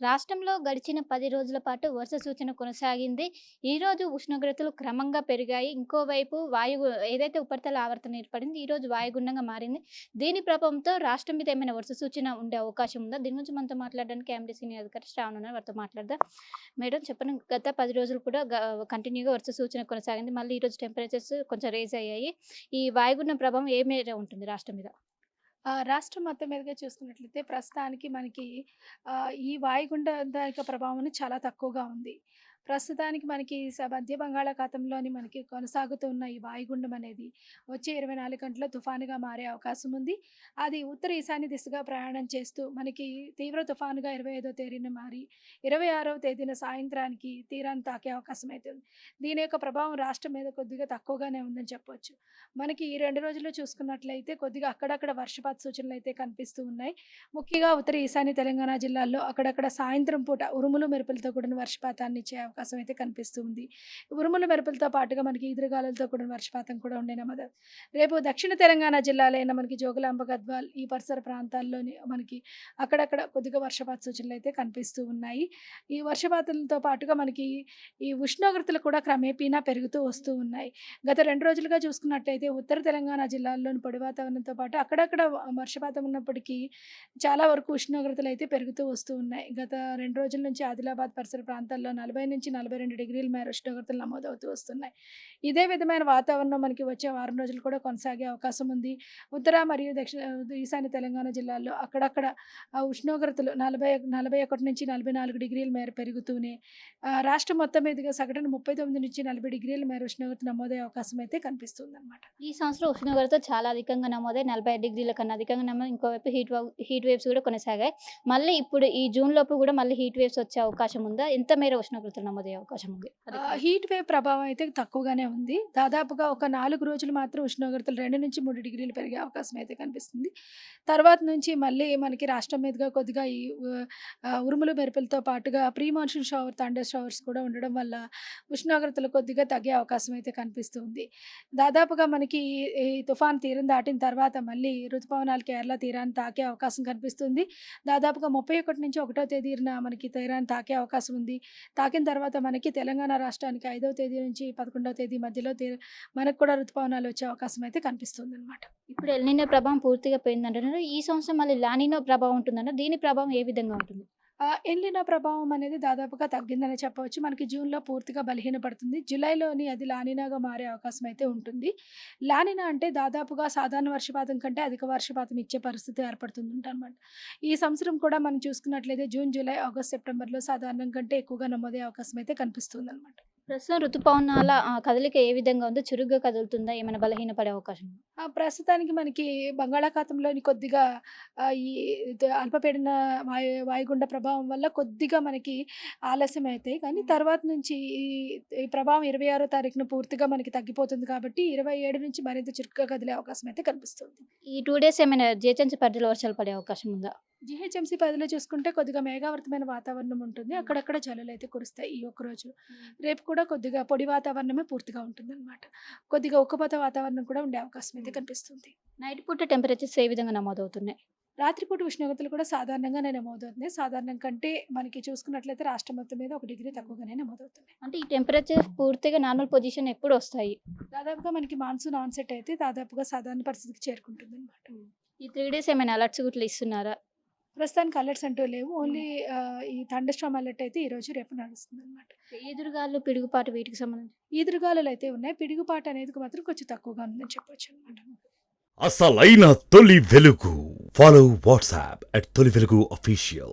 రాష్ట్రంలో గడిచిన 10 రోజుల పాటు వర్ష సూచన కొనసాగింది. ఈరోజు ఉష్ణోగ్రతలు క్రమంగా పెరిగాయి. ఇంకోవైపు ఏదైతే ఉపరితల ఆవర్తనం ఏర్పడింది, ఈరోజు వాయుగుండంగా మారింది. దీని ప్రభావంతో రాష్ట్రం మీద ఏమైనా వర్ష సూచన ఉండే అవకాశం ఉందా? దీని గురించి మనతో మాట్లాడడానికి ఎండీ సీనియర్ అధికారి శ్రావణ్ ఉన్నారు. వారితో మాట్లాడదాం. మేడం చెప్పండి. గత 10 రోజులు కూడా కంటిన్యూగా వర్ష సూచన కొనసాగింది. మళ్ళీ ఈరోజు టెంపరేచర్స్ కొంచెం రైజ్ అయ్యాయి. ఈ వాయుగుండం ప్రభావం ఏ మేర ఉంటుంది రాష్ట్రం మీద? రాష్ట్రం మొత్తం మీదుగా చూసుకున్నట్లయితే ప్రస్తుతానికి మనకి ఈ వాయుగుండ ప్రభావం చాలా తక్కువగా ఉంది. ప్రస్తుతానికి మనకి మధ్య బంగాళాఖాతంలోని మనకి కొనసాగుతున్న ఈ వాయుగుండం అనేది వచ్చే 24 గంటల్లో తుఫానుగా మారే అవకాశం ఉంది. అది ఉత్తర ఈశాన్య దిశగా ప్రయాణం చేస్తూ మనకి తీవ్ర తుఫానుగా 25వ తేదీన మారి 26వ తేదీన సాయంత్రానికి తీరాన్ని తాకే అవకాశం అయితే ఉంది. దీని యొక్క ప్రభావం రాష్ట్రం మీద కొద్దిగా తక్కువగానే ఉందని చెప్పొచ్చు. మనకి ఈ 2 రోజుల్లో చూసుకున్నట్లయితే కొద్దిగా అక్కడక్కడ వర్షపాత సూచనలు అయితే కనిపిస్తూ ఉన్నాయి. ముఖ్యంగా ఉత్తర ఈశాన్య తెలంగాణ జిల్లాల్లో అక్కడక్కడ సాయంత్రం పూట ఉరుములు మెరుపులతో కూడిన వర్షపాతాన్ని ఇచ్చే అవకాశం అయితే కనిపిస్తూ ఉంది. ఉరుములు మెరుపులతో పాటుగా మనకి ఈదురుగాలులతో కూడిన వర్షపాతం కూడా ఉండే నమోదు. రేపు దక్షిణ తెలంగాణ జిల్లాలైన మనకి జోగులాంబ, గద్వాల్ ఈ పరిసర ప్రాంతాల్లోని మనకి అక్కడక్కడ కొద్దిగా వర్షపాత సూచనలు అయితే కనిపిస్తూ ఉన్నాయి. ఈ వర్షపాతంతో పాటుగా మనకి ఈ ఉష్ణోగ్రతలు కూడా క్రమేపీనా పెరుగుతూ వస్తూ ఉన్నాయి. గత 2 రోజులుగా చూసుకున్నట్లయితే ఉత్తర తెలంగాణ జిల్లాల్లోని పొడి వాతావరణంతో పాటు అక్కడక్కడ వర్షపాతం ఉన్నప్పటికీ చాలా వరకు ఉష్ణోగ్రతలు అయితే పెరుగుతూ వస్తూ ఉన్నాయి. గత 2 రోజుల నుంచి ఆదిలాబాద్ పరిసర ప్రాంతాల్లో 40-42 డిగ్రీల మేర ఉష్ణోగ్రతలు నమోదవుతూ వస్తున్నాయి. ఇదే విధమైన వాతావరణం మనకి వచ్చే వారం రోజులు కూడా కొనసాగే అవకాశం ఉంది. ఉత్తర మరియు ఈశాన్య తెలంగాణ జిల్లాల్లో అక్కడక్కడ ఉష్ణోగ్రతలు 41-44 డిగ్రీల మేర పెరుగుతూనే రాష్ట్రం మొత్తం మీదుగా సగటున 39-40 డిగ్రీల మేర ఉష్ణోగ్రత నమోదయ్యే అవకాశం అయితే కనిపిస్తుందన్నమాట. ఈ సంవత్సరం ఉష్ణోగ్రత చాలా అధికంగా నమోదై 45 డిగ్రీల కన్నా అధికంగా నమోదు. ఇంకోవైపు హీట్ వేవ్స్ కూడా కొనసాగాయి. మళ్ళీ ఇప్పుడు ఈ జూన్ లోపు కూడా మళ్ళీ హీట్ వేవ్స్ వచ్చే అవకాశం ఉందా? ఎంత మేర ఉష్ణోగ్రతలు నమోదయ్యే అవకాశం ఉంది? హీట్ వేవ్ ప్రభావం అయితే తక్కువగానే ఉంది. దాదాపుగా ఒక 4 రోజులు మాత్రం ఉష్ణోగ్రతలు 2-3 డిగ్రీలు పెరిగే అవకాశం అయితే కనిపిస్తుంది. తర్వాత నుంచి మళ్ళీ మనకి రాష్ట్రం మీదుగా కొద్దిగా ఈ ఉరుములు మెరుపులతో పాటుగా ప్రీ మాన్సూన్ థండర్ షవర్స్ కూడా ఉండడం వల్ల ఉష్ణోగ్రతలు కొద్దిగా తగ్గే అవకాశం అయితే కనిపిస్తుంది. దాదాపుగా మనకి ఈ తుఫాన్ తీరం దాటిన తర్వాత మళ్ళీ రుతుపవనాలు కేరళ తీరాన్ని తాకే అవకాశం కనిపిస్తుంది. దాదాపుగా 31 నుంచి 1వ తేదీన మనకి తీరాన్ని తాకే అవకాశం ఉంది. తాకిన తర్వాత మనకి తెలంగాణ రాష్ట్రానికి 5వ తేదీ నుంచి 11వ తేదీ మధ్యలో మనకు కూడా రుతుపవనాలు వచ్చే అవకాశం అయితే కనిపిస్తుందన్నమాట. ఇప్పుడు ఎల్‌నినో ప్రభావం పూర్తిగా పోయిందంటున్నారు. ఈ సంవత్సరం మళ్ళీ లానినో ప్రభావం ఉంటుందన్నారు. దీని ప్రభావం ఏ విధంగా ఉంటుంది? ఎల్‌నినో ప్రభావం అనేది దాదాపుగా తగ్గిందనే చెప్పవచ్చు. మనకి జూన్‌లో పూర్తిగా బలహీనపడుతుంది. జూలైలోని అది లానినాగా మారే అవకాశం అయితే ఉంటుంది. లానినా అంటే దాదాపుగా సాధారణ వర్షపాతం కంటే అధిక వర్షపాతం ఇచ్చే పరిస్థితి ఏర్పడుతుందన్నమాట. ఈ సంవత్సరం కూడా మనం చూసుకున్నట్లయితే జూన్, జూలై, ఆగస్ట్, సెప్టెంబర్‌లో సాధారణం కంటే ఎక్కువగా నమోదయ్యే అవకాశం అయితే కనిపిస్తుందన్నమాట. ప్రస్తుతం ఋతుపవనాల కదలిక ఏ విధంగా ఉంది? చురుగ్గా కదులుతుందా? ఏమైనా బలహీనపడే అవకాశం ఉందా? ప్రస్తుతానికి మనకి బంగాళాఖాతంలోని కొద్దిగా ఈ అల్పపీడన వాయుగుండ ప్రభావం వల్ల కొద్దిగా మనకి ఆలస్యం అవుతాయి. కానీ తర్వాత నుంచి ఈ ఈ ప్రభావం 26వ తారీఖున పూర్తిగా మనకి తగ్గిపోతుంది కాబట్టి 27 నుంచి మరింత చురుగ్గా కదిలే అవకాశం అయితే కనిపిస్తుంది. ఈ 2 డేస్ ఏమైనా జీహెచ్ఎంసీ పరిధిలో వర్షాలు పడే అవకాశం ఉందా? జీహెచ్ఎంసీ పరిధిలో చూసుకుంటే కొద్దిగా మేఘావృతమైన వాతావరణం ఉంటుంది. అక్కడక్కడ జల్లులైతే కురుస్తాయి ఈ ఒక్కరోజు. రేపు కూడా కొద్దిగా పొడి వాతావరణమే పూర్తిగా ఉంటుందన్నమాట. కొద్దిగా ఉక్కపోత వాతావరణం కూడా ఉండే అవకాశం అయితే కనిపిస్తుంది. నైట్ పూట టెంపరేచర్స్ ఏ విధంగా నమోదవుతున్నాయి? రాత్రిపూట ఉష్ణోగ్రతలు కూడా సాధారణంగానే నమోదవుతున్నాయి. సాధారణం కంటే మనకి చూసుకున్నట్లయితే రాష్ట్రం మొత్తం మీద 1 డిగ్రీ తక్కువగానే నమోదవుతున్నాయి. అంటే ఈ టెంపరేచర్ పూర్తిగా నార్మల్ పొజిషన్ ఎప్పుడు వస్తాయి? దాదాపుగా మనకి మాన్సూన్ ఆన్సెట్ అయితే దాదాపుగా సాధారణ పరిస్థితికి చేరుకుంటుందన్నమాట. ఈ 3 డేస్ ఏమైనా అలర్ట్స్ గిట్ల ఇస్తున్నారా? ప్రస్తుతానికి అలర్ట్స్ అంటూ లేవు. ఓన్లీ ఈ థండర్ స్టార్మ్ అలర్ట్ అయితే ఈరోజు రేపు నడుస్తుందన్నమాట. ఈదురుగాలు, పిడుగుపాటు వీటికి సంబంధించి ఈదురుగాలులు అయితే ఉన్నాయి. పిడుగుపాటు అనేది మాత్రం కొంచెం తక్కువగా ఉందని చెప్పొచ్చు అన్నమాట. అసలైన తొలి వెలుగు. ఫాలో వాట్సాప్ @తొలి వెలుగు official.